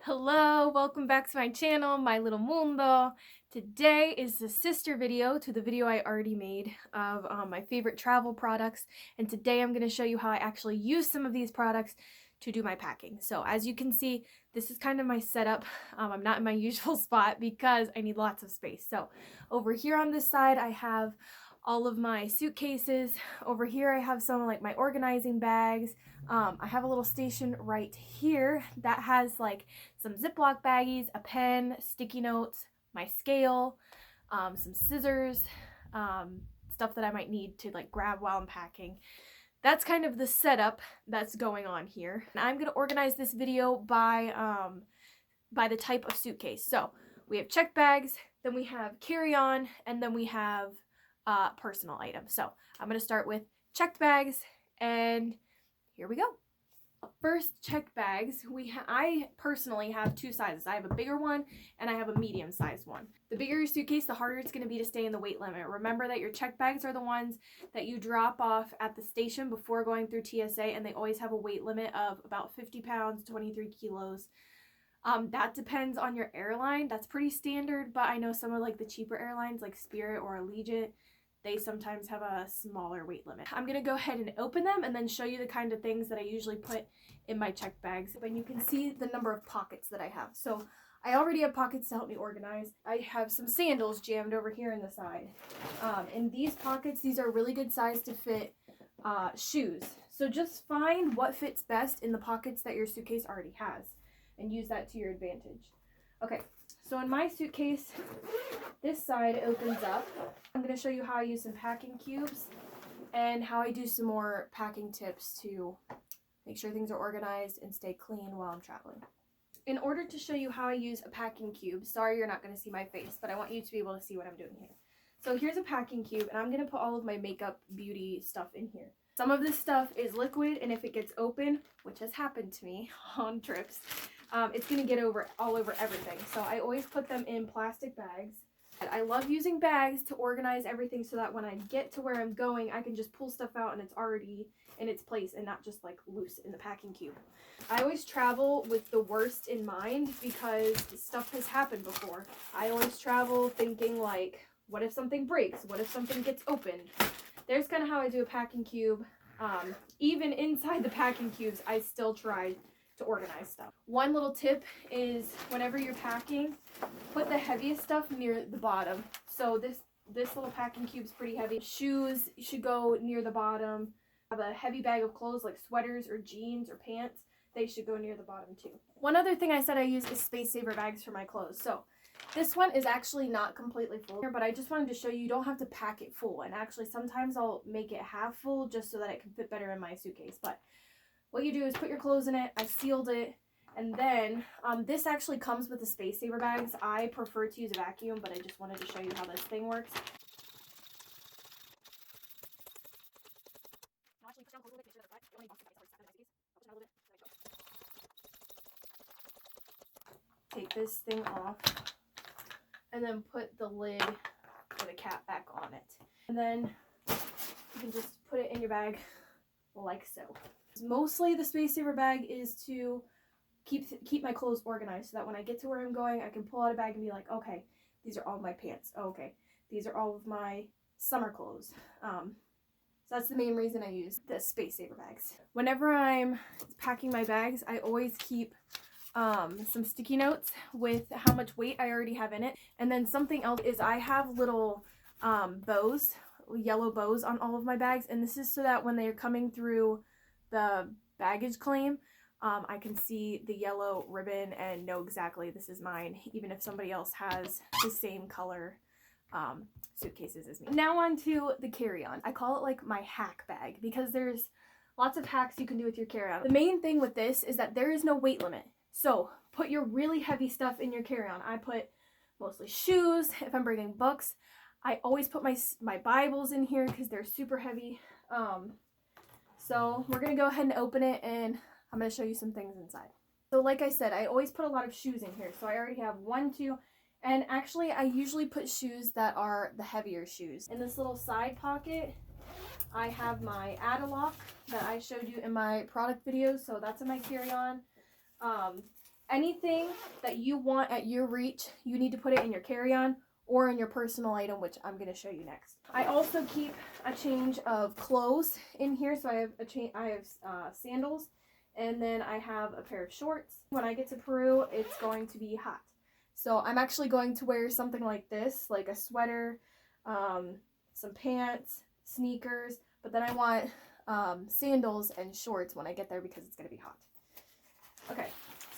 Hello, welcome back to my channel, My Little Mundo. Today is the sister video to the video I already made of my favorite travel products, and today I'm going to show you how I actually use some of these products to do my packing. So as you can see, this is kind of my setup. I'm not in my usual spot because I need lots of space. So over here on this side I have all of my suitcases. Over here I have some like my organizing bags. I have a little station right here that has like some Ziploc baggies, a pen, sticky notes, my scale, some scissors, stuff that I might need to like grab while I'm packing. That's kind of the setup that's going on here. And I'm going to organize this video by the type of suitcase. So we have checked bags, then we have carry-on, and then we have personal items. So I'm going to start with checked bags, and here we go. First, checked bags. I personally have two sizes. I have a bigger one and I have a medium sized one. The bigger your suitcase, the harder it's going to be to stay in the weight limit. Remember that your checked bags are the ones that you drop off at the station before going through TSA, and they always have a weight limit of about 50 pounds, 23 kilos. That depends on your airline. That's pretty standard, but I know some of like the cheaper airlines like Spirit or Allegiant, they sometimes have a smaller weight limit. I'm going to go ahead and open them and then show you the kind of things that I usually put in my checked bags. And you can see the number of pockets that I have. So I already have pockets to help me organize. I have some sandals jammed over here in the side. In these pockets, these are really good size to fit shoes. So just find what fits best in the pockets that your suitcase already has and use that to your advantage. Okay, so in my suitcase, this side opens up. I'm going to show you how I use some packing cubes and how I do some more packing tips to make sure things are organized and stay clean while I'm traveling. In order to show you how I use a packing cube, sorry you're not going to see my face, but I want you to be able to see what I'm doing here. So here's a packing cube, and I'm going to put all of my makeup, beauty stuff in here. Some of this stuff is liquid, and if it gets open, which has happened to me on trips, it's going to get all over everything. So I always put them in plastic bags. And I love using bags to organize everything so that when I get to where I'm going, I can just pull stuff out and it's already in its place and not just like loose in the packing cube. I always travel with the worst in mind because stuff has happened before. I always travel thinking like, what if something breaks? What if something gets opened? There's kind of how I do a packing cube. Even inside the packing cubes, I still try to organize stuff. One little tip is whenever you're packing, put the heaviest stuff near the bottom. So this little packing cube is pretty heavy. Shoes should go near the bottom. Have a heavy bag of clothes like sweaters or jeans or pants. They should go near the bottom too. One other thing I said I use is space saver bags for my clothes. So this one is actually not completely full here, but I just wanted to show you don't have to pack it full. And actually sometimes I'll make it half full just so that it can fit better in my suitcase. But what you do is put your clothes in it. I sealed it. And then this actually comes with the space saver bags. I prefer to use a vacuum, but I just wanted to show you how this thing works. Take this thing off and then put the lid or the cap back on it. And then you can just put it in your bag like so. Mostly the space saver bag is to keep my clothes organized so that when I get to where I'm going, I can pull out a bag and be like, okay, these are all my pants. Oh, okay, these are all of my summer clothes. So that's the main reason I use the space saver bags. Whenever I'm packing my bags, I always keep some sticky notes with how much weight I already have in it. And then something else is I have little bows, yellow bows on all of my bags, and this is so that when they're coming through the baggage claim, I can see the yellow ribbon and know exactly this is mine, even if somebody else has the same color suitcases as me. Now on to the carry-on. I call it like my hack bag because there's lots of hacks you can do with your carry-on. The main thing with this is that there is no weight limit. So put your really heavy stuff in your carry-on. I put mostly shoes. If I'm bringing books, I always put my Bibles in here because they're super heavy. So we're going to go ahead and open it, and I'm going to show you some things inside. So like I said, I always put a lot of shoes in here. So I already have 1, 2, and actually I usually put shoes that are the heavier shoes. In this little side pocket, I have my Add-A-Lock that I showed you in my product videos. So that's in my carry-on. Anything that you want at your reach, you need to put it in your carry-on or in your personal item, which I'm going to show you next. I also keep a change of clothes in here. So I have sandals, and then I have a pair of shorts. When I get to Peru, it's going to be hot. So I'm actually going to wear something like this, like a sweater, some pants, sneakers, but then I want sandals and shorts when I get there because it's going to be hot. Okay,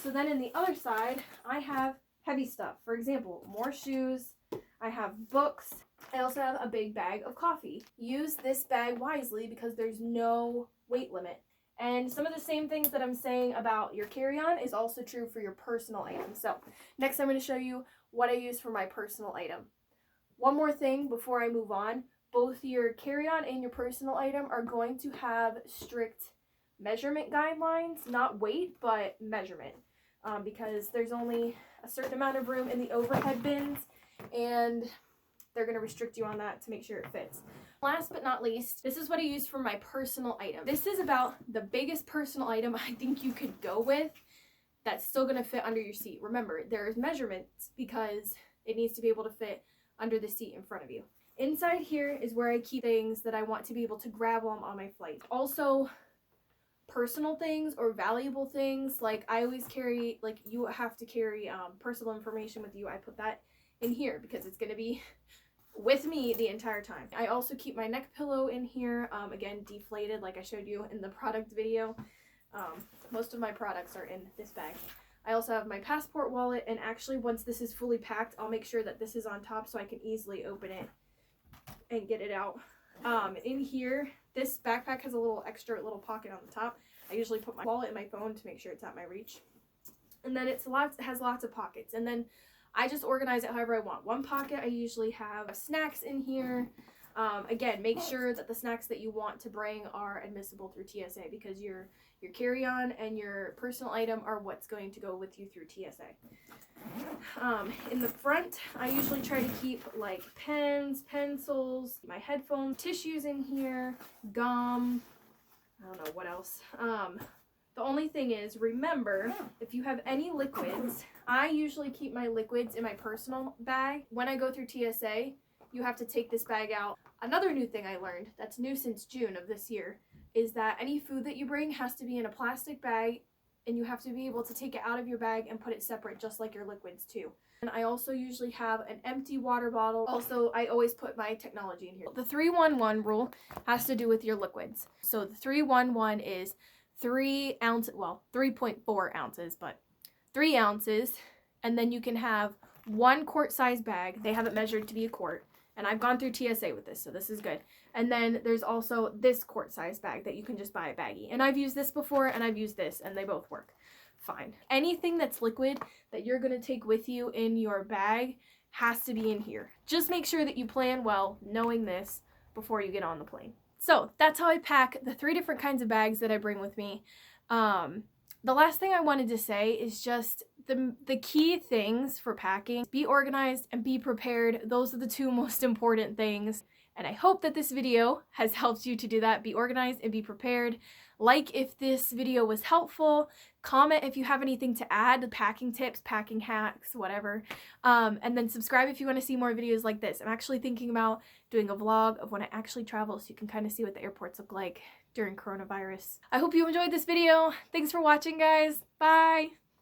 so then in the other side, I have heavy stuff. For example, more shoes. I have books. I also have a big bag of coffee. Use this bag wisely because there's no weight limit. And some of the same things that I'm saying about your carry-on is also true for your personal items. So next I'm going to show you what I use for my personal item. One more thing before I move on. Both your carry-on and your personal item are going to have strict measurement guidelines, not weight, but measurement, because there's only a certain amount of room in the overhead bins, and they're going to restrict you on that to make sure it fits. Last but not least, this is what I use for my personal item. This is about the biggest personal item I think you could go with that's still going to fit under your seat. Remember, there's measurements because it needs to be able to fit under the seat in front of you. Inside here is where I keep things that I want to be able to grab while I'm on my flight. Also, personal things or valuable things, like I always carry, like you have to carry personal information with you. I put that in here because it's going to be with me the entire time. I also keep my neck pillow in here, again deflated like I showed you in the product video. Most of my products are in this bag. I also have my passport wallet, and actually once this is fully packed, I'll make sure that this is on top so I can easily open it and get it out. In here, this backpack has a little extra little pocket on the top. I usually put my wallet and my phone to make sure it's at my reach. And then it has lots of pockets, and then I just organize it however I want. One pocket, I usually have snacks in here. Again, make sure that the snacks that you want to bring are admissible through TSA, because your carry-on and your personal item are what's going to go with you through TSA. In the front, I usually try to keep like pens, pencils, my headphones, tissues in here, gum, I don't know what else. The only thing is, remember, if you have any liquids, I usually keep my liquids in my personal bag. When I go through TSA, you have to take this bag out. Another new thing I learned, that's new since June of this year, is that any food that you bring has to be in a plastic bag, and you have to be able to take it out of your bag and put it separate, just like your liquids too. And I also usually have an empty water bottle. Also, I always put my technology in here. The 3-1-1 rule has to do with your liquids. So the 3-1-1 is 3 ounces, well, 3.4 ounces, but 3 ounces, and then you can have 1 quart size bag. They have it measured to be a quart, and I've gone through TSA with this, so this is good. And then there's also this quart size bag that you can just buy a baggie, and I've used this before, and I've used this, and they both work fine. Anything that's liquid that you're going to take with you in your bag has to be in here. Just make sure that you plan well knowing this before you get on the plane. So that's how I pack the 3 different kinds of bags that I bring with me. The last thing I wanted to say is just the key things for packing. Be organized and be prepared. Those are the 2 most important things. And I hope that this video has helped you to do that. Be organized and be prepared. Like if this video was helpful. Comment if you have anything to add, packing tips, packing hacks, whatever. And then subscribe if you want to see more videos like this. I'm actually thinking about doing a vlog of when I actually travel, so you can kind of see what the airports look like during coronavirus. I hope you enjoyed this video. Thanks for watching, guys. Bye!